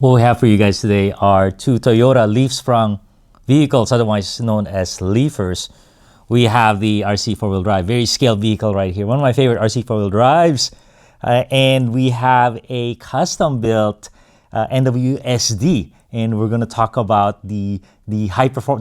What we have for you guys today are two Toyota Leaf-sprung vehicles, otherwise known as Leafers. We have the RC four-wheel drive, very scaled vehicle right here. One of my favorite RC four-wheel drives. And we have a custom-built NWSD. And we're going to talk about the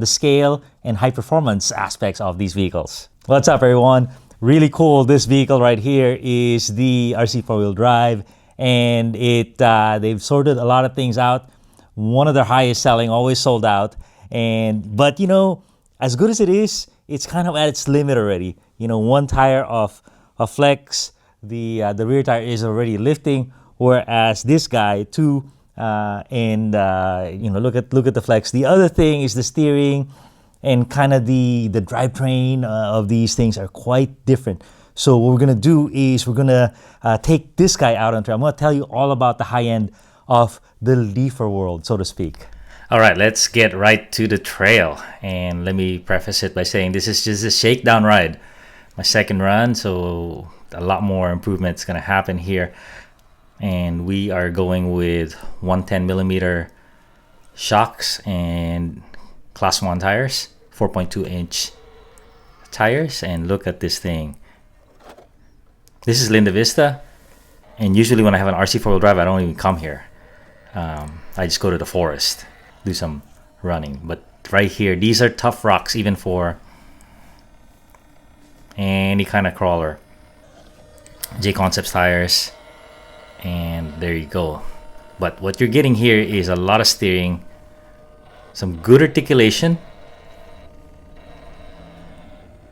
scale and high performance aspects of these vehicles. What's up, everyone? Really cool. This vehicle right here is the RC four-wheel drive. And they've sorted a lot of things out. One of their highest selling, always sold out. But you know, as good as it is, it's kind of at its limit already. You know, one tire of flex, the rear tire is already lifting, whereas this guy two, you know, look at the flex. The other thing is the steering and kind of the drivetrain of these things are quite different. So what we're going to do is we're going to take this guy out on trail. I'm going to tell you all about the high end of the Leafer world, so to speak. All right, let's get right to the trail. And let me preface it by saying this is just a shakedown ride. My second run, so a lot more improvements going to happen here. And we are going with 110mm shocks and class 1 tires, 4.2-inch tires. And look at this thing. This is Linda Vista, and usually when I have an RC four-wheel drive, I don't even come here. I just go to the forest, do some running. But right here, these are tough rocks, even for any kind of crawler. J Concepts tires, and there you go. But what you're getting here is a lot of steering, some good articulation,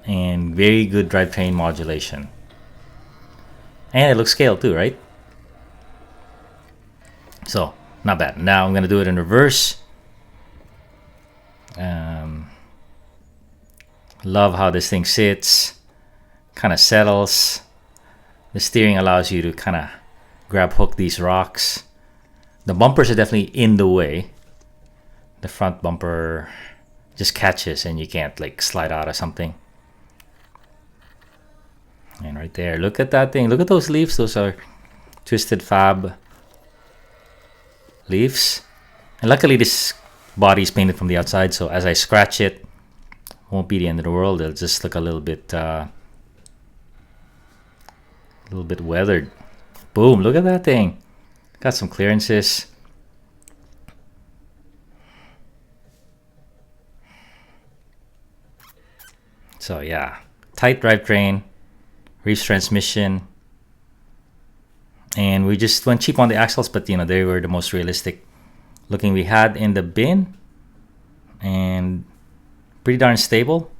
and very good drivetrain modulation. And it looks scaled too, right? So, not bad. Now I'm going to do it in reverse. Love how this thing sits. Kind of settles. The steering allows you to kind of grab hook these rocks. The bumpers are definitely in the way. The front bumper just catches and you can't like slide out or something. And right there, look at that thing. Look at those leaves. Those are Twisted Fab leaves. And luckily this body is painted from the outside, so as I scratch it, won't be the end of the world. It'll just look a little bit weathered. Boom, look at that thing. Got some clearances. So yeah, tight drivetrain. Reefs transmission, and we just went cheap on the axles, but you know, they were the most realistic looking we had in the bin, and pretty darn stable.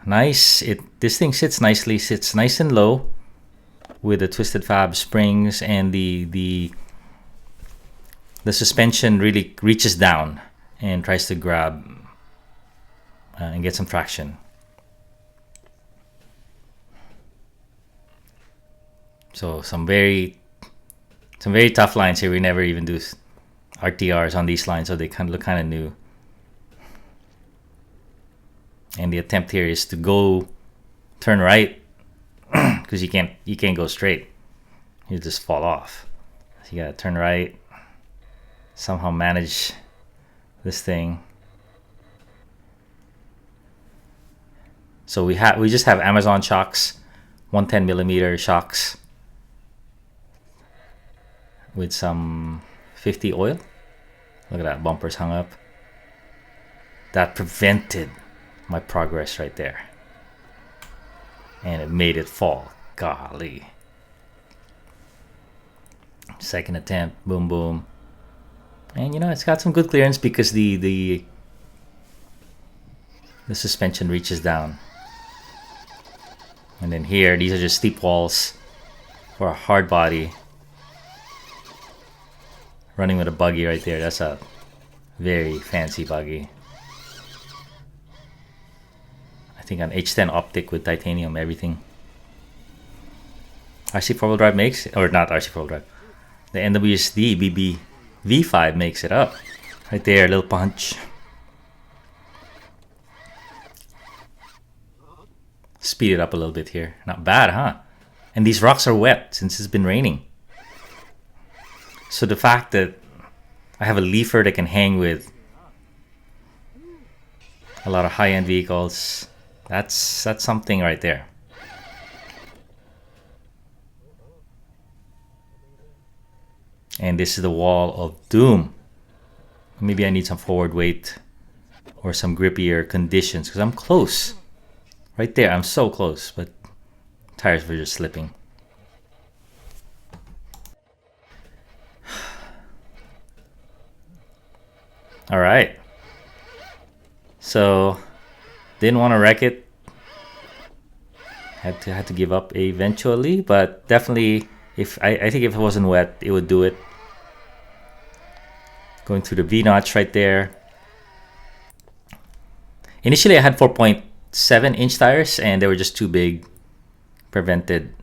Nice. This thing sits nicely, sits nice and low with the Twisted Fab springs, and the suspension really reaches down and tries to grab and get some traction. So some very tough lines here. We never even do RTRs on these lines, so they kind of look kind of new. And the attempt here is to turn right, because you can't go straight. You just fall off. So you gotta turn right. Somehow manage this thing. So we just have Amazon shocks, 110mm shocks, with some 50 oil. Look at that, bumpers hung up. That prevented my progress right there. And it made it fall. Golly. Second attempt, boom, boom. And you know, it's got some good clearance because the suspension reaches down. And then here, these are just steep walls for a hard body. Running with a buggy right there. That's a very fancy buggy. I think an H10 optic with titanium, everything. RC four-wheel drive makes, or not RC four-wheel drive. The NWSD BB V5 makes it up. Right there, a little punch. Speed it up a little bit here. Not bad, huh? And these rocks are wet since it's been raining. So the fact that I have a leafer that can hang with a lot of high-end vehicles. That's something right there. And this is the wall of doom. Maybe I need some forward weight or some grippier conditions because I'm close. Right there, I'm so close, but tires were just slipping. All right. So, didn't want to wreck it. Had to give up eventually, but definitely, I think if it wasn't wet, it would do it. Going through the V-notch right there. Initially, I had 4.7-inch tires, and they were just too big. Prevented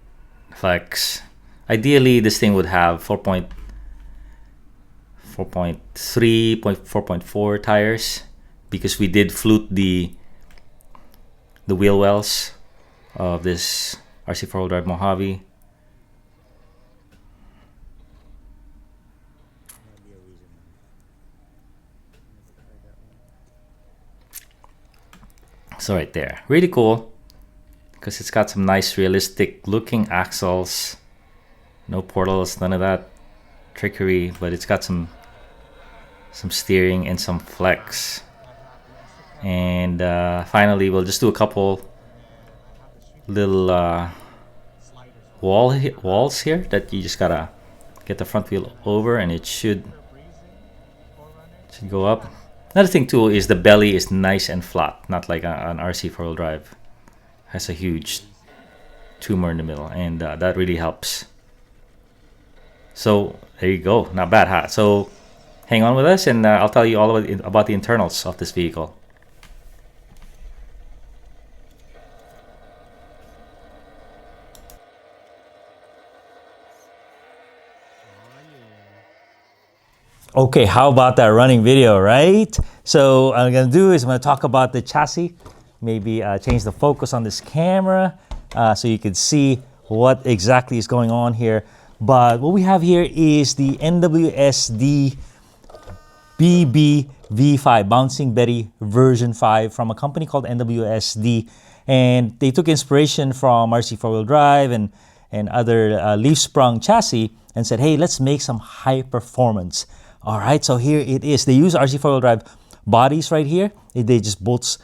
flex. Ideally, this thing would have 4.3, 4.4 tires, because we did flute the wheel wells of this RC four-wheel drive Mojave. So right there, really cool, because it's got some nice realistic looking axles, no portals, none of that trickery, but it's got some steering and some flex. And finally, we'll just do a couple little walls here that you just gotta get the front wheel over, and it should go up. Another thing too is the belly is nice and flat, not like an RC four-wheel drive. Has a huge tumor in the middle, and that really helps. So there you go, not bad, huh? So hang on with us, and I'll tell you all about the internals of this vehicle. Okay, how about that running video, right? So what I'm gonna do is I'm gonna talk about the chassis, maybe change the focus on this camera so you can see what exactly is going on here. But what we have here is the NWSD BB V5, Bouncing Betty version 5 from a company called NWSD. And they took inspiration from RC four-wheel drive and other Leaf-sprung chassis and said, hey, let's make some high performance. All right, so here it is. They use RC four-wheel drive bodies right here. They just bolts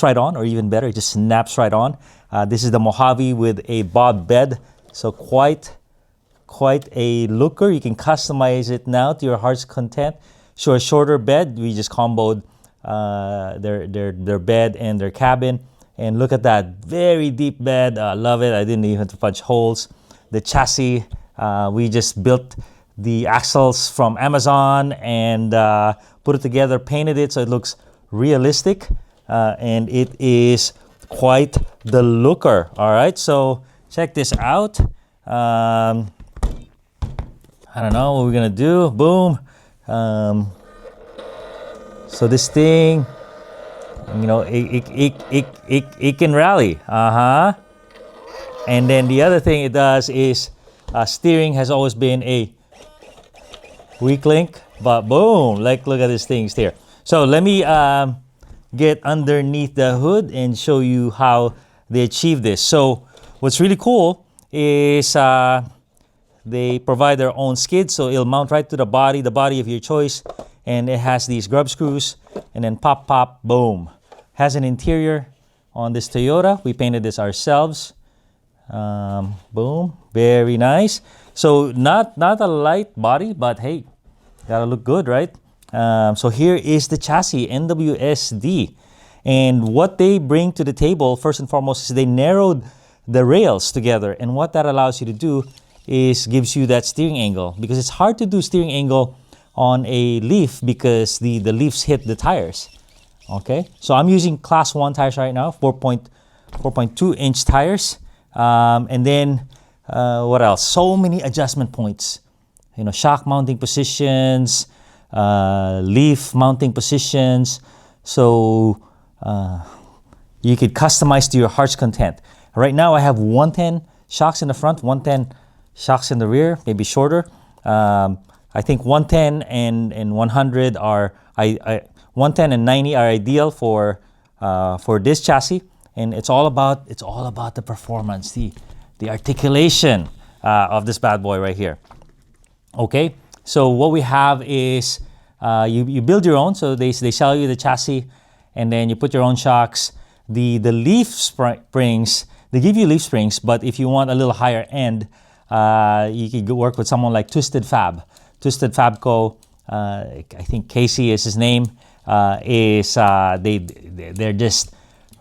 right on, or even better, it just snaps right on. This is the Mojave with a bob bed, so quite a looker. You can customize it now to your heart's content. So a shorter bed, we just comboed their bed and their cabin. And look at that, very deep bed. I love it. I didn't even have to punch holes. The chassis, we just built the axles from Amazon and put it together, painted it so it looks realistic, and it is quite the looker. All right, so check this out. I don't know what we're gonna do. Boom. So this thing, you know, it can rally. And then the other thing it does is steering has always been a weak link, but boom, like look at this thing here. So let me get underneath the hood and show you how they achieve this. So what's really cool is they provide their own skid, so it'll mount right to the body of your choice, and it has these grub screws, and then pop, boom. Has an interior on this Toyota. We painted this ourselves. Boom, very nice. So not a light body, but hey, gotta look good, right? So here is the chassis, NWSD. And what they bring to the table, first and foremost, is they narrowed the rails together. And what that allows you to do is gives you that steering angle, because it's hard to do steering angle on a Leaf because the Leafs hit the tires. Okay, so I'm using class 1 tires right now, 4.2-inch tires. And then what else? So many adjustment points. You know, shock mounting positions, leaf mounting positions. So you could customize to your heart's content. Right now I have 110 shocks in the front, 110 shocks in the rear, maybe shorter. I think 110 and 100 are 110 and 90 are ideal for this chassis, and it's all about the performance, the articulation of this bad boy right here. Okay, so what we have is you build your own. So they sell you the chassis, and then you put your own shocks. The leaf springs, they give you leaf springs, but if you want a little higher end, you could work with someone like Twisted Fab. Twisted Fab Co. I think Casey is his name. They're just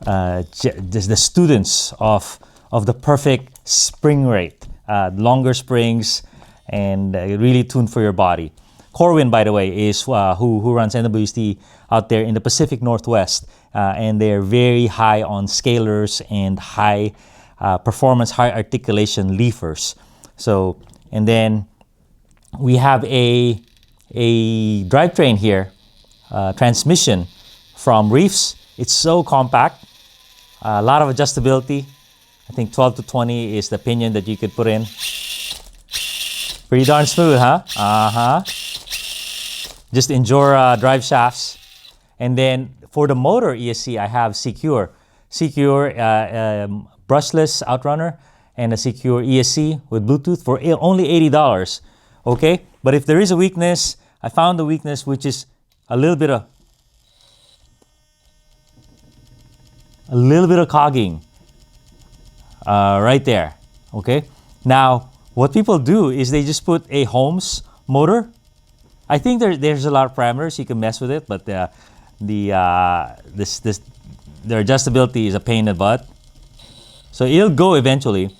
the students of the perfect spring rate, longer springs, and really tuned for your body. Corwin, by the way, is who runs NWSD out there in the Pacific Northwest, and they're very high on scalers and high performance, high articulation leafers. So, and then we have a drivetrain here, transmission from Reefs. It's so compact, a lot of adjustability. I think 12 to 20 is the pinion that you could put in. Pretty darn smooth, huh? Just Enduro drive shafts. And then for the motor ESC, I have Secure brushless outrunner and a Secure ESC with Bluetooth for only $80. Okay, but if there is a weakness, I found the weakness, which is a little bit of cogging right there. Okay, now what people do is they just put a Holmes motor. I think there's a lot of parameters you can mess with it, but their adjustability is a pain in the butt. So it'll go eventually,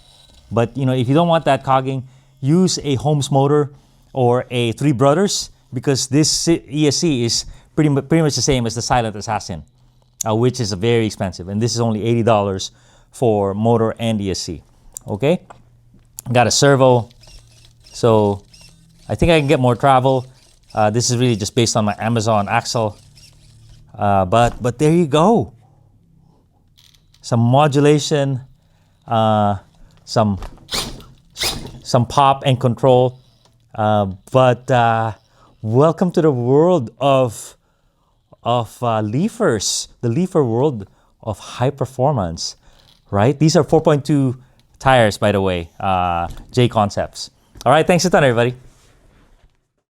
but if you don't want that cogging, use a Holmes motor or a Three Brothers, because this ESC is pretty much the same as the Silent Assassin, which is very expensive, and this is only $80 for motor and ESC. Okay, got a servo, so I think I can get more travel. This is really just based on my Amazon axle, but there you go. Some modulation, some pop and control, but welcome to the world of leafers, the leafer world of high performance, right? These are 4.2 tires, by the way, J Concepts. All right, thanks a ton, everybody.